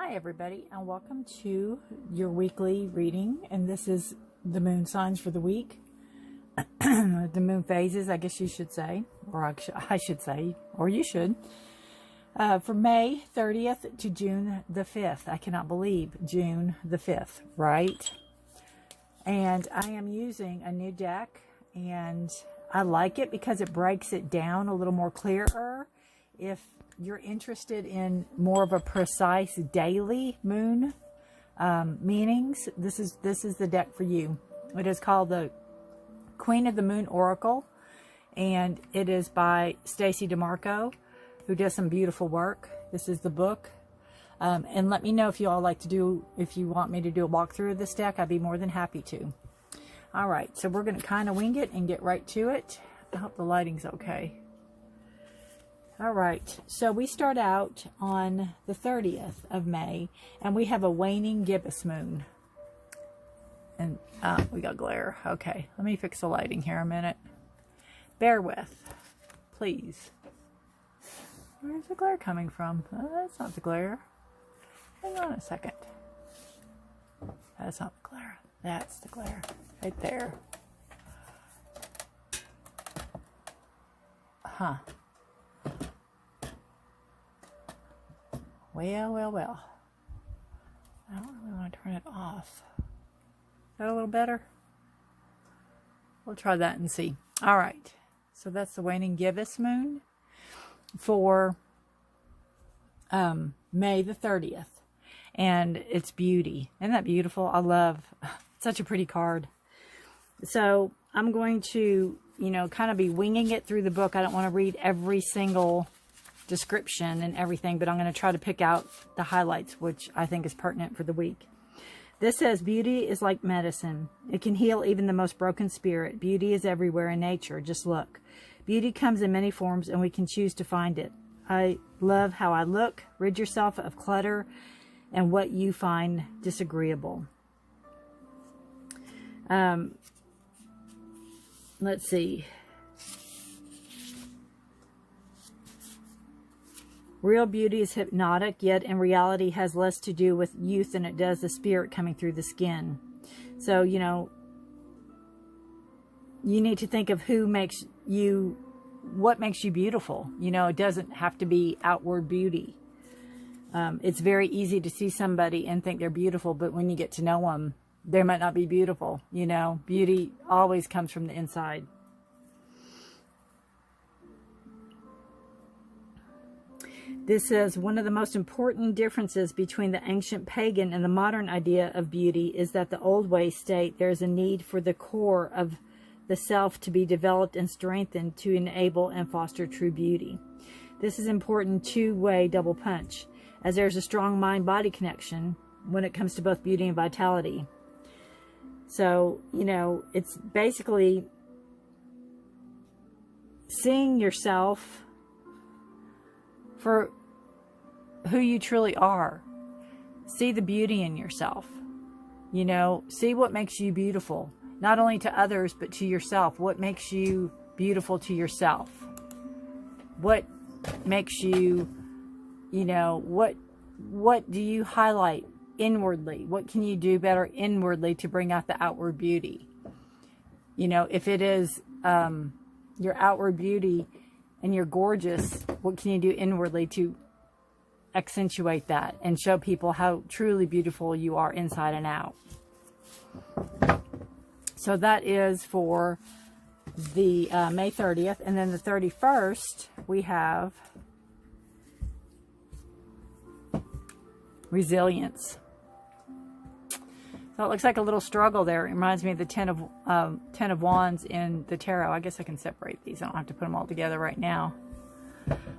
Hi everybody, and welcome to your weekly reading, and this is the moon signs for the week. The moon phases, I guess you should say, or I should say, or you should, for May 30th to June the 5th. I cannot believe June the 5th, right? And I am using a new deck, and I like it because it breaks it down a little more clearer. If you're interested in more of a precise daily moon meanings, this is the deck for you. It is called the Queen of the Moon Oracle, and it is by Stacy DeMarco, who does some beautiful work. This is the book. And let me know if you all if you want me to do a walkthrough of this deck. I'd be more than happy to. All right, so we're going to kind of wing it and get right to it. I hope the lighting's okay. All right, so we start out on the 30th of May, and we have a waning gibbous moon. And we got glare. Okay, let me fix the lighting here a minute. Bear with, please. Where's the glare coming from? That's not the glare. Hang on a second. That's not the glare. That's the glare. Right there. Huh. Well. I don't really want to turn it off. Is that a little better? We'll try that and see. All right. So that's the waning gibbous moon for May the 30th. And it's beauty. Isn't that beautiful? I love such a pretty card. So I'm going to, kind of be winging it through the book. I don't want to read every single description and everything, but I'm going to try to pick out the highlights, which I think is pertinent for the week. This says, beauty is like medicine. It can heal even the most broken spirit. Beauty is everywhere in nature. Just look. Beauty comes in many forms, and we can choose to find it. I love how I look. Rid yourself of clutter and what you find disagreeable. Let's see. Real beauty is hypnotic, yet in reality has less to do with youth than it does the spirit coming through the skin. So, you need to think of what makes you beautiful. It doesn't have to be outward beauty. It's very easy to see somebody and think they're beautiful, but when you get to know them, they might not be beautiful. Beauty always comes from the inside. This says, one of the most important differences between the ancient pagan and the modern idea of beauty is that the old ways state there is a need for the core of the self to be developed and strengthened to enable and foster true beauty. This is important two-way double punch, as there's a strong mind-body connection when it comes to both beauty and vitality. So, it's basically seeing yourself for who you truly are. See the beauty in yourself. See what makes you beautiful, not only to others, but to yourself. What makes you beautiful to yourself? What makes you, what do you highlight inwardly? What can you do better inwardly to bring out the outward beauty? If it is your outward beauty and you're gorgeous, what can you do inwardly to accentuate that and show people how truly beautiful you are inside and out? So that is for the May 30th. And then the 31st, we have resilience. So it looks like a little struggle there. It reminds me of the Ten of Wands in the Tarot. I guess I can separate these. I don't have to put them all together right now.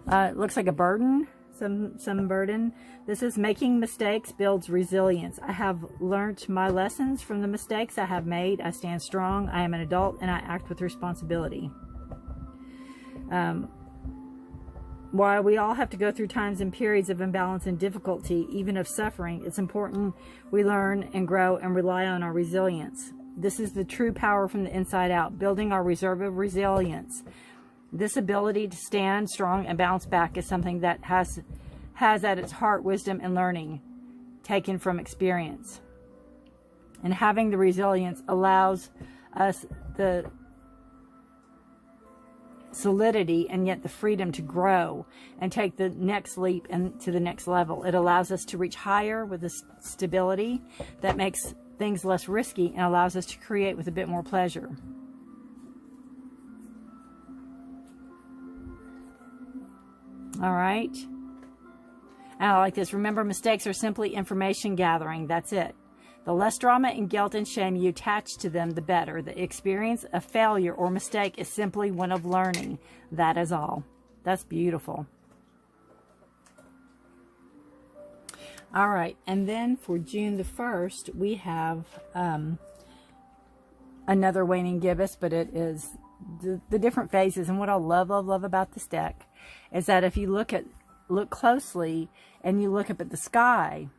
It looks like a burden, some burden. This is making mistakes builds resilience. I have learned my lessons from the mistakes I have made. I stand strong. I am an adult, and I act with responsibility. While we all have to go through times and periods of imbalance and difficulty, even of suffering, it's important we learn and grow and rely on our resilience. This is the true power from the inside out, building our reserve of resilience. This ability to stand strong and bounce back is something that has at its heart wisdom and learning. taken from experience. And having the resilience allows us the solidity and yet the freedom to grow and take the next leap and to the next level. It allows us to reach higher with a stability that makes things less risky and allows us to create with a bit more pleasure. All right. And I like this. Remember, mistakes are simply information gathering. That's it. The less drama and guilt and shame you attach to them, the better. The experience of failure or mistake is simply one of learning. That is all. That's beautiful. All right. And then for June the 1st, we have another waning gibbous, but it is the different phases. And what I love about this deck is that if you look closely and you look up at the sky,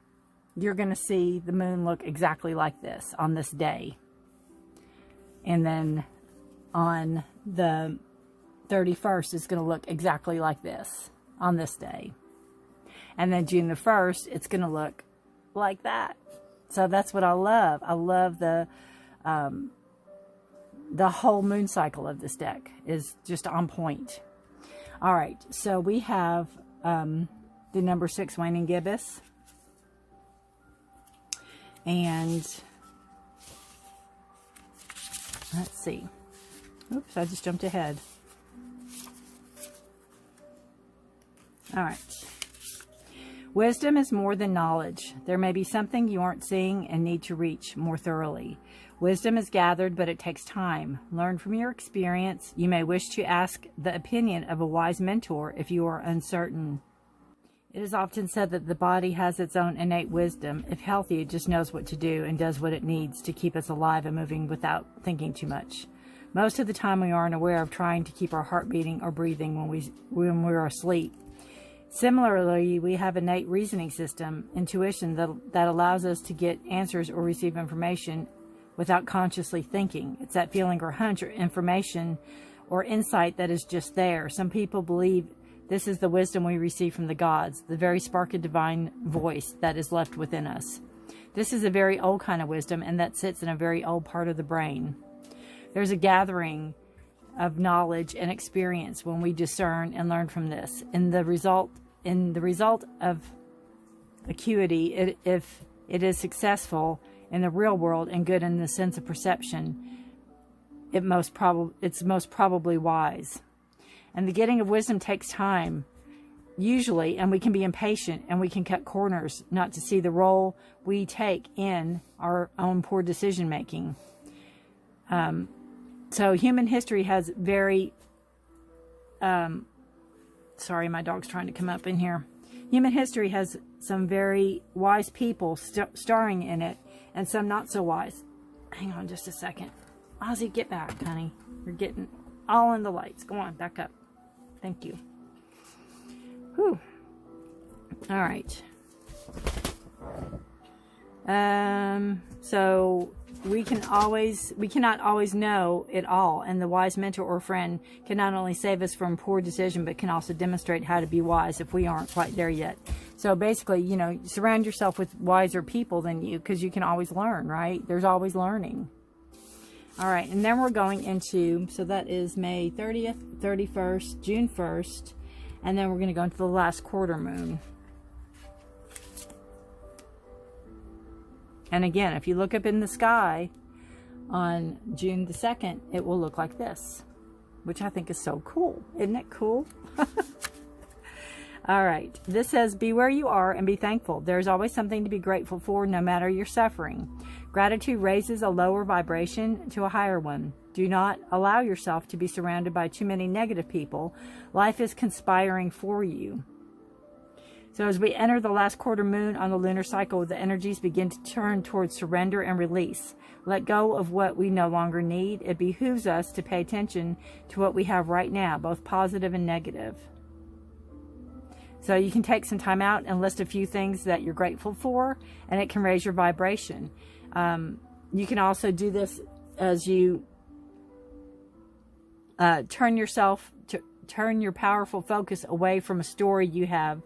you're going to see the moon look exactly like this on this day. And then on the 31st, it's going to look exactly like this on this day. And then June the 1st, it's going to look like that. So that's what I love. I love the whole moon cycle of this deck is just on point. All right, so we have the number 6 waning gibbous. And let's see. Oops, I just jumped ahead. All right. Wisdom is more than knowledge. There may be something you aren't seeing and need to reach more thoroughly. Wisdom is gathered, but it takes time. Learn from your experience. You may wish to ask the opinion of a wise mentor if you are uncertain. It is often said that the body has its own innate wisdom. If healthy, it just knows what to do and does what it needs to keep us alive and moving without thinking too much. Most of the time, we aren't aware of trying to keep our heart beating or breathing when we're asleep. Similarly, we have innate reasoning system, intuition, that allows us to get answers or receive information without consciously thinking. It's that feeling or hunch or information or insight that is just there. Some people believe this is the wisdom we receive from the gods, the very spark of divine voice that is left within us. This is a very old kind of wisdom, and that sits in a very old part of the brain. There's a gathering of knowledge and experience when we discern and learn from this. In the result of acuity, if it is successful in the real world and good in the sense of perception, it's most probably wise. And the getting of wisdom takes time, usually, and we can be impatient and we can cut corners not to see the role we take in our own poor decision making. So human history has very, sorry, my dog's trying to come up in here. Human history has some very wise people starring in it and some not so wise. Hang on just a second. Ozzy, get back, honey. You're getting all in the lights. Go on, back up. Thank you. Whew. All right. So we cannot always know it all, and the wise mentor or friend can not only save us from poor decision, but can also demonstrate how to be wise if we aren't quite there yet. So basically, surround yourself with wiser people than you, because you can always learn, right? There's always learning. All right, and then we're going into, so that is May 30th, 31st, June 1st, and then we're going to go into the last quarter moon. And again, if you look up in the sky on June the 2nd, it will look like this, which I think is so cool. Isn't it cool? All right, this says, be where you are and be thankful. There's always something to be grateful for, no matter your suffering. Gratitude raises a lower vibration to a higher one. Do not allow yourself to be surrounded by too many negative people. Life is conspiring for you. So as we enter the last quarter moon on the lunar cycle, the energies begin to turn towards surrender and release. Let go of what we no longer need. It behooves us to pay attention to what we have right now, both positive and negative. So you can take some time out and list a few things that you're grateful for, and it can raise your vibration. You can also do this as you turn your powerful focus away from a story you have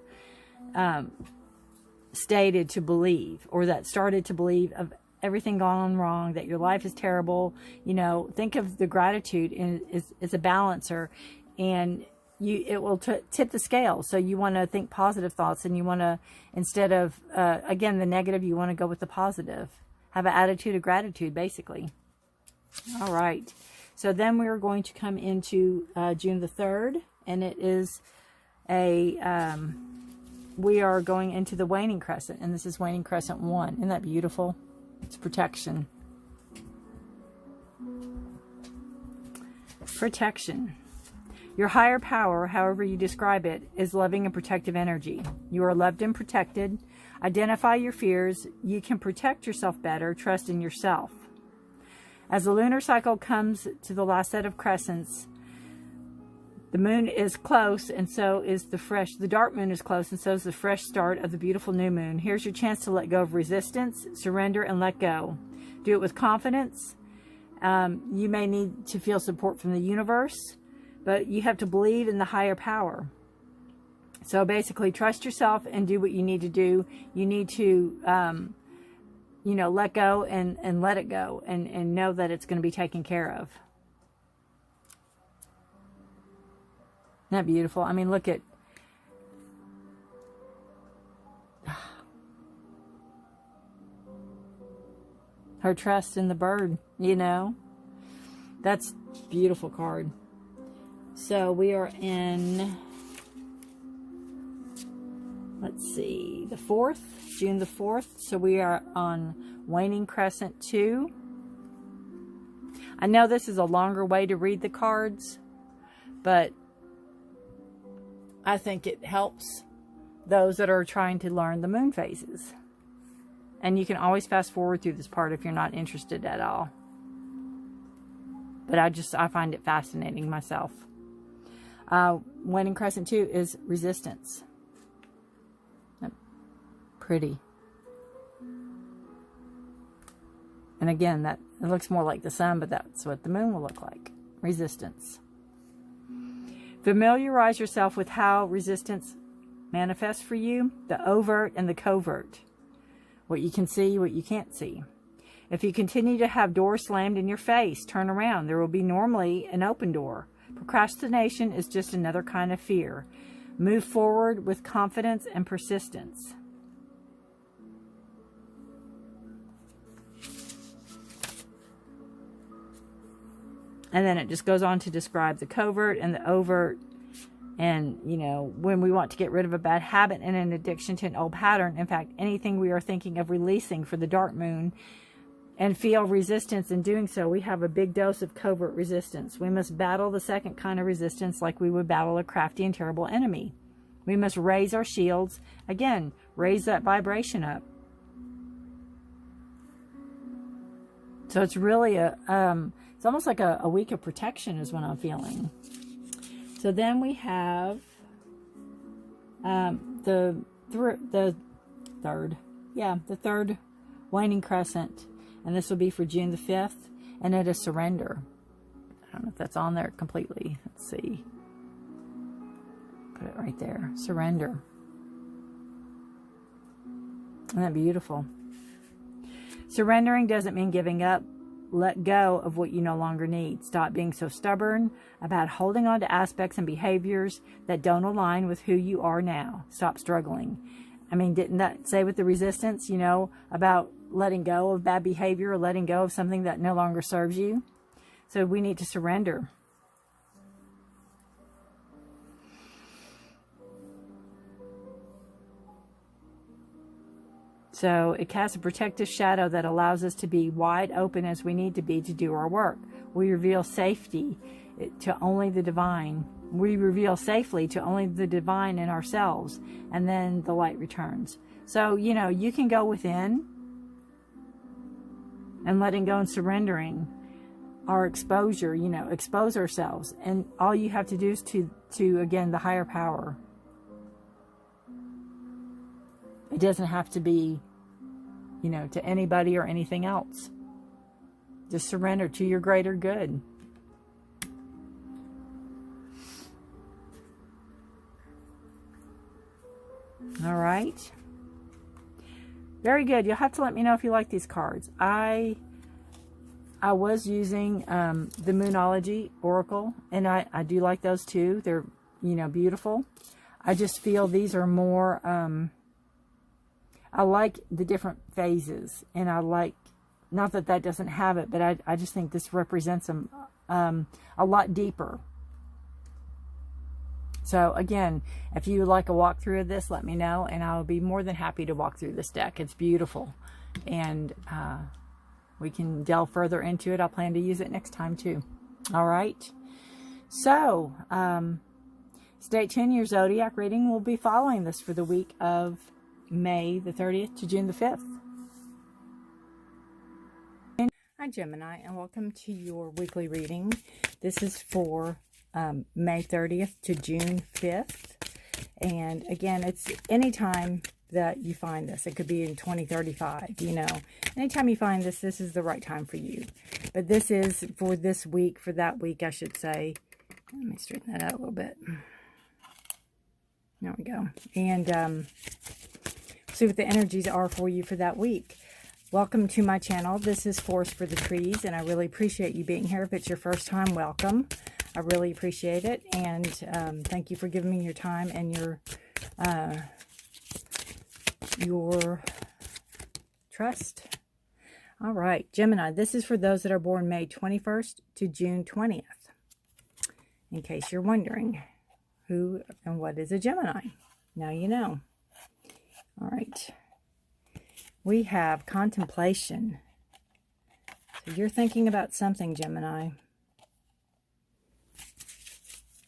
stated to believe, or that started to believe of everything gone wrong, that your life is terrible. You know, think of the gratitude as a balancer, and it will tip the scale. So you want to think positive thoughts, and you want to, instead of, again, the negative, you want to go with the positive. Have an attitude of gratitude, basically. All right. So then we're going to come into June the 3rd, and it is we are going into the waning crescent, and this is waning crescent 1. Isn't that beautiful? It's protection. Protection. Your higher power, however you describe it, is loving and protective energy. You are loved and protected. Identify your fears. You can protect yourself better. Trust in yourself. As the lunar cycle comes to the last set of crescents, the moon is close, and so is the dark moon is close, and so is the fresh start of the beautiful new moon. Here's your chance to let go of resistance, surrender, and let go. Do it with confidence. You may need to feel support from the universe, but you have to believe in the higher power. So basically, trust yourself and do what you need to do. You need to, you know, let go and let it go, and know that it's going to be taken care of. Isn't that beautiful? I mean, look at her trust in the bird, you know. That's a beautiful card. So we are in, let's see, the 4th, June the 4th. So we are on waning crescent 2. I know this is a longer way to read the cards, but I think it helps those that are trying to learn the moon phases. And you can always fast forward through this part if you're not interested at all. But I find it fascinating myself. Waning crescent 2 is resistance. Pretty. And again, that it looks more like the sun, but that's what the moon will look like. Resistance. Familiarize yourself with how resistance manifests for you, the overt and the covert. What you can see, what you can't see. If you continue to have doors slammed in your face, turn around. There will be normally an open door. Procrastination is just another kind of fear. Move forward with confidence and persistence. And then it just goes on to describe the covert and the overt. And, you know, when we want to get rid of a bad habit and an addiction to an old pattern, in fact, anything we are thinking of releasing for the dark moon, and feel resistance in doing so, we have a big dose of covert resistance. We must battle the second kind of resistance like we would battle a crafty and terrible enemy. We must raise our shields. Again, raise that vibration up. So it's really it's almost like a week of protection is what I'm feeling. So then we have the third waning crescent, and this will be for June the 5th, and it is surrender. I don't know if that's on there completely. Let's see. Put it right there. Surrender. Isn't that beautiful? Surrendering doesn't mean giving up. Let go of what you no longer need. Stop being so stubborn about holding on to aspects and behaviors that don't align with who you are now. Stop struggling. I mean, didn't that say with the resistance, you know, about letting go of bad behavior or letting go of something that no longer serves you? So we need to surrender. So it casts a protective shadow that allows us to be wide open as we need to be to do our work. We reveal safety to only the divine. We reveal safely to only the divine in ourselves, and then the light returns. So, you know, you can go within and letting go and surrendering our exposure, you know, expose ourselves. And all you have to do is to again, the higher power. It doesn't have to be, you know, to anybody or anything else. Just surrender to your greater good. All right. Very good. You'll have to let me know if you like these cards. I was using the Moonology Oracle, and I do like those too. They're, you know, beautiful. I just feel these are more, I like the different phases, and I like, not that that doesn't have it, but I just think this represents them a lot deeper. So again, if you would like a walkthrough of this, let me know, and I'll be more than happy to walk through this deck. It's beautiful, and we can delve further into it. I'll plan to use it next time too. All right. So stay tuned. Your zodiac reading will be following this for the week of May the 30th to June the 5th. Hi Gemini, and welcome to your weekly reading. This is for May 30th to June 5th. And again, it's anytime that you find this. It could be in 2035, you know. Anytime you find this, this is the right time for you. But this is for this week, for that week, I should say. Let me straighten that out a little bit. There we go. And see what the energies are for you for that week. Welcome to my channel. This is Forest for the Trees, and I really appreciate you being here. If it's your first time, welcome. I really appreciate it, and thank you for giving me your time and your trust. All right, Gemini, this is for those that are born May 21st to June 20th. In case you're wondering who and what is a Gemini. Now you know. All right. We have contemplation. So you're thinking about something, Gemini.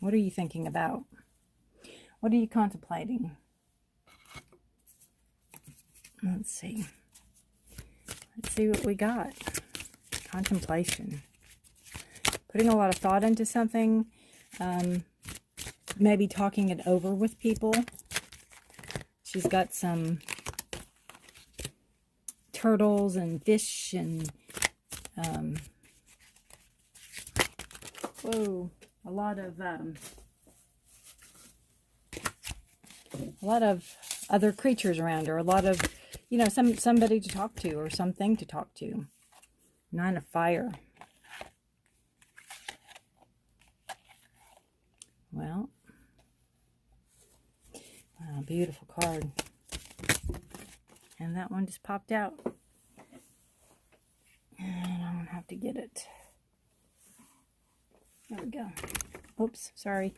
What are you thinking about? What are you contemplating? Let's see. Let's see what we got. Contemplation. Putting a lot of thought into something. Maybe talking it over with people. She's got some turtles and fish and whoa, a lot of other creatures around her, a lot of, you know, somebody to talk to or something to talk to. Nine of Fire. Well, wow, beautiful card. And that one just popped out. And I don't have to get it. There we go. Oops, sorry.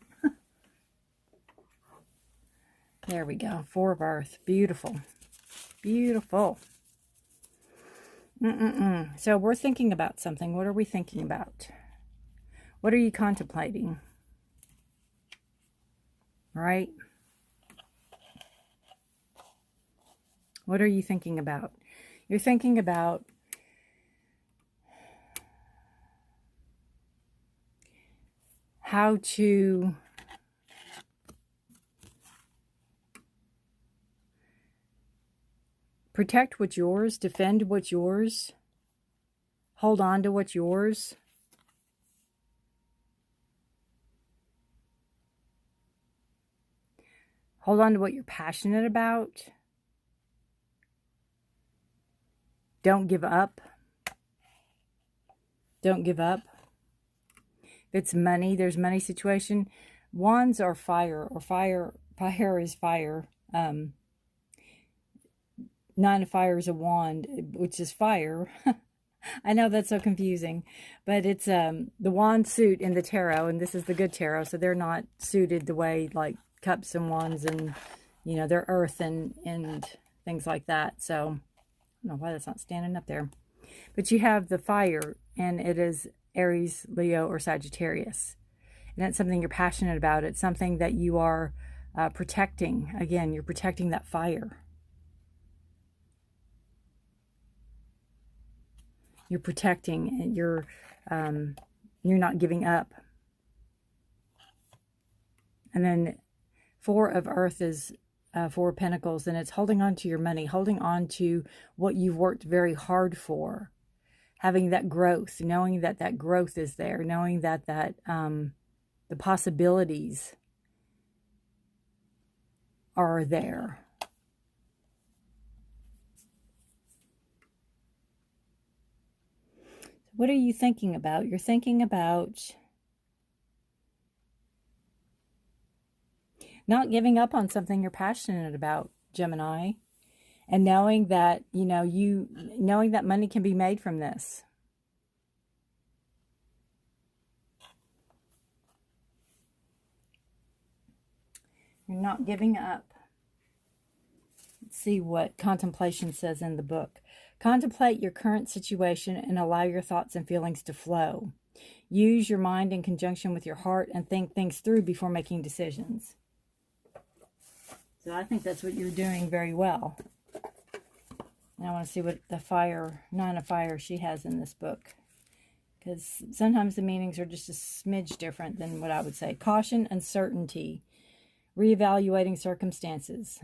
There we go. Four of Earth. Beautiful. Beautiful. So we're thinking about something. What are we thinking about? What are you contemplating? Right? What are you thinking about? You're thinking about how to protect what's yours, defend what's yours, hold on to what's yours. Hold on to what you're passionate about. Don't give up. Don't give up. If it's money, there's money situation. Wands are fire, or fire is fire. Nine of Fire is a wand, which is fire. I know that's so confusing, but it's the wand suit in the tarot, and this is the good tarot, so they're not suited the way like cups and wands, and you know, they're earth and things like that. So I don't know why that's not standing up there. But you have the fire, and it is Aries, Leo, or Sagittarius. And it's something you're passionate about. It's something that you are protecting. Again, you're protecting that fire. You're protecting, and you're not giving up. And then Four of Earth is Four of Pentacles, and it's holding on to your money, holding on to what you've worked very hard for, having that growth, knowing that that growth is there, knowing that the possibilities are there. What are you thinking about? You're thinking about not giving up on something you're passionate about, Gemini, and knowing that, knowing that money can be made from this. You're not giving up. Let's see what contemplation says in the book. Contemplate your current situation and allow your thoughts and feelings to flow. Use your mind in conjunction with your heart and think things through before making decisions. So I think that's what you're doing very well. And I want to see what the Nine of Fire she has in this book. Because sometimes the meanings are just a smidge different than what I would say. Caution, uncertainty, reevaluating circumstances.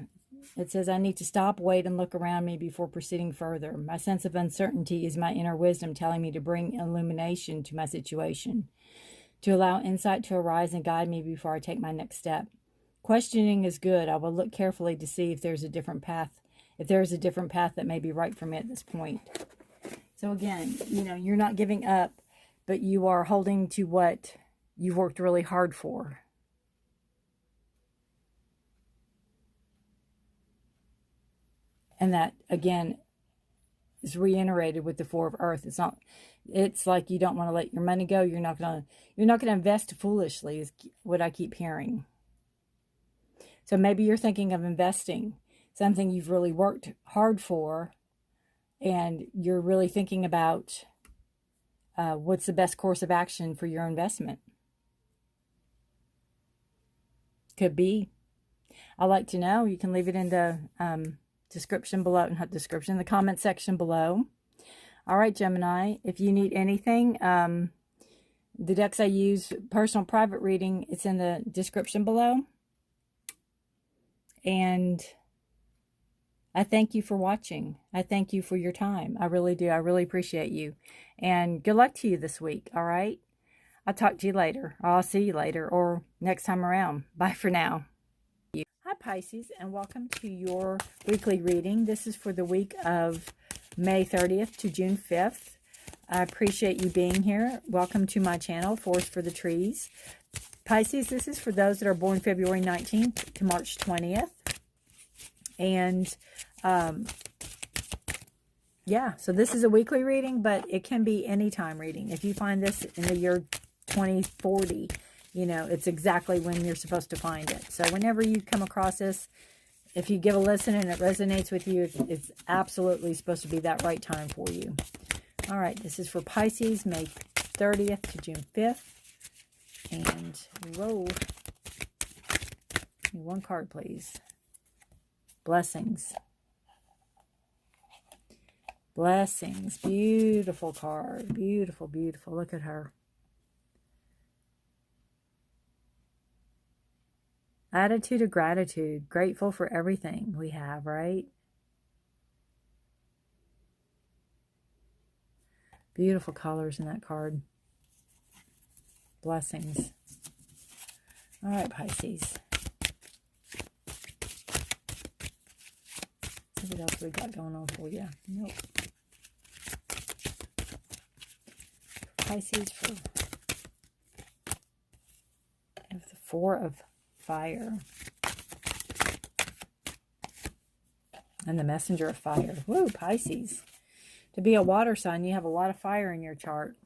It says, I need to stop, wait, and look around me before proceeding further. My sense of uncertainty is my inner wisdom telling me to bring illumination to my situation, to allow insight to arise and guide me before I take my next step. Questioning is good. I will look carefully to see if there's a different path, that may be right for me at this point. So again, you're not giving up, but you are holding to what you've worked really hard for. And that, again, is reiterated with the Four of Earth. It's like you don't want to let your money go. You're not going to invest foolishly, is what I keep hearing. So maybe you're thinking of investing something you've really worked hard for, and you're really thinking about what's the best course of action for your investment. Could be. I'd like to know. You can leave it in the description below, not description, the comment section below. All right, Gemini, if you need anything, the decks I use, personal private reading, it's in the description below. And I thank you for watching. I thank you for your time. I really do. I really appreciate you. And good luck to you this week, all right? I'll talk to you later. I'll see you later or next time around. Bye for now. Hi, Pisces, and welcome to your weekly reading. This is for the week of May 30th to June 5th. I appreciate you being here. Welcome to my channel, Forest for the Trees. Pisces, this is for those that are born February 19th to March 20th. And, yeah, so this is a weekly reading, but it can be anytime reading. If you find this in the year 2040, it's exactly when you're supposed to find it. So whenever you come across this, if you give a listen and it resonates with you, it's absolutely supposed to be that right time for you. All right, this is for Pisces, May 30th to June 5th. And roll one card, please. Blessings. Blessings. Beautiful card. Beautiful, beautiful. Look at her. Attitude of gratitude. Grateful for everything we have, right? Beautiful colors in that card. Blessings. All right, Pisces. See what else we got going on for you. Nope. Pisces for the Four of Fire. And the Messenger of Fire. Woo, Pisces. To be a water sign, you have a lot of fire in your chart.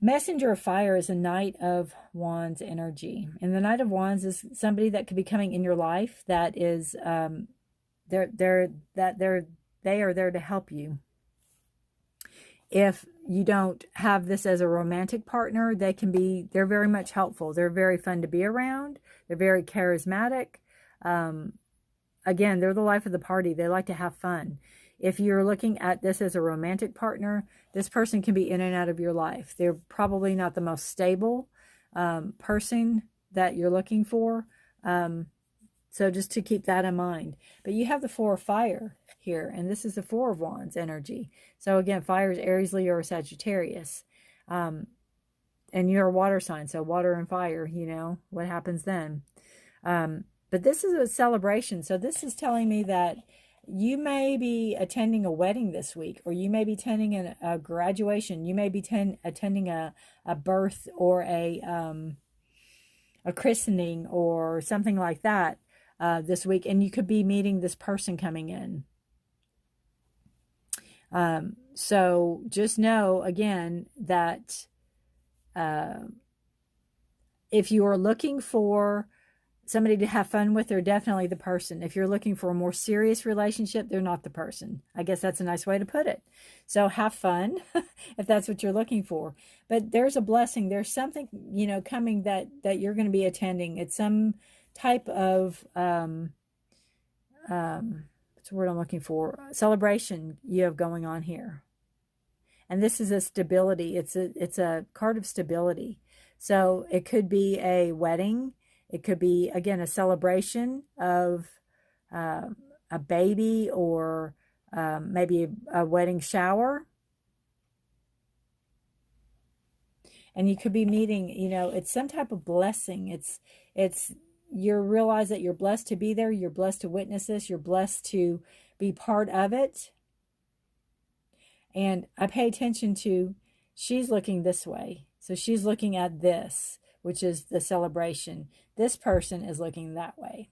Messenger of Fire is a Knight of Wands energy. And the Knight of Wands is somebody that could be coming in your life that is, they are there to help you. If you don't have this as a romantic partner, they're very much helpful. They're very fun to be around. They're very charismatic. Again, they're the life of the party. They like to have fun. If you're looking at this as a romantic partner, this person can be in and out of your life. They're probably not the most stable person that you're looking for. So just to keep that in mind. But you have the Four of Fire here, and this is the Four of Wands energy. So again, fire is Aries, Leo, or Sagittarius. And you're a water sign, so water and fire, what happens then. But this is a celebration. So this is telling me that, you may be attending a wedding this week, or you may be attending a graduation. You may be attending a birth or a christening or something like that this week. And you could be meeting this person coming in. So just know, again, that if you are looking for somebody to have fun with, they're definitely the person. If you're looking for a more serious relationship, they're not the person. I guess that's a nice way to put it. So have fun if that's what you're looking for. But there's a blessing. There's something, coming that you're going to be attending. It's some type of, what's the word I'm looking for? Celebration you have going on here. And this is a stability. It's a card of stability. So it could be a wedding. It could be, again, a celebration of a baby, or maybe a wedding shower. And you could be meeting, it's some type of blessing. It's you realize that you're blessed to be there. You're blessed to witness this. You're blessed to be part of it. And I pay attention to, she's looking this way. So she's looking at this, which is the celebration. This person is looking that way.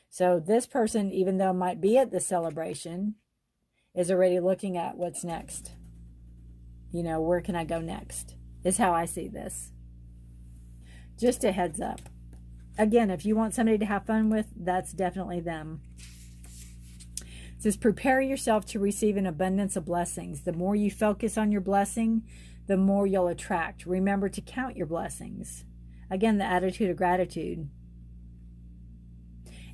So this person, even though might be at the celebration, is already looking at what's next. Where can I go next? Is how I see this. Just a heads up. Again, if you want somebody to have fun with, that's definitely them. It says, prepare yourself to receive an abundance of blessings. The more you focus on your blessing, the more you'll attract. Remember to count your blessings. Again, the attitude of gratitude.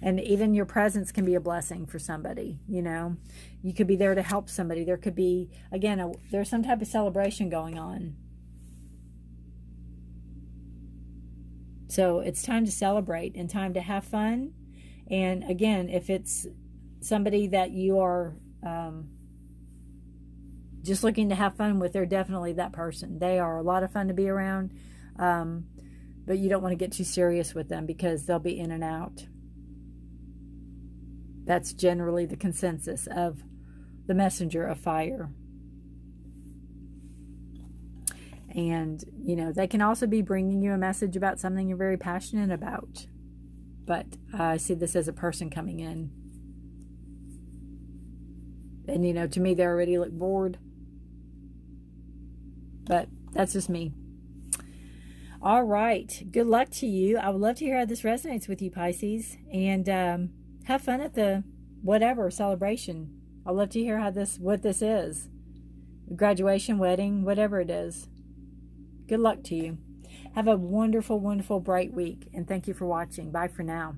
And even your presence can be a blessing for somebody, You could be there to help somebody. There could be, again, there's some type of celebration going on. So it's time to celebrate and time to have fun. And again, if it's somebody that you are just looking to have fun with, they're definitely that person. They are a lot of fun to be around. But you don't want to get too serious with them because they'll be in and out. That's generally the consensus of the messenger of fire. And, they can also be bringing you a message about something you're very passionate about. But I see this as a person coming in. And, to me, they already look bored. But that's just me. All right. Good luck to you. I would love to hear how this resonates with you, Pisces. And have fun at the whatever celebration. I'd love to hear what this is. Graduation, wedding, whatever it is. Good luck to you. Have a wonderful, wonderful, bright week. And thank you for watching. Bye for now.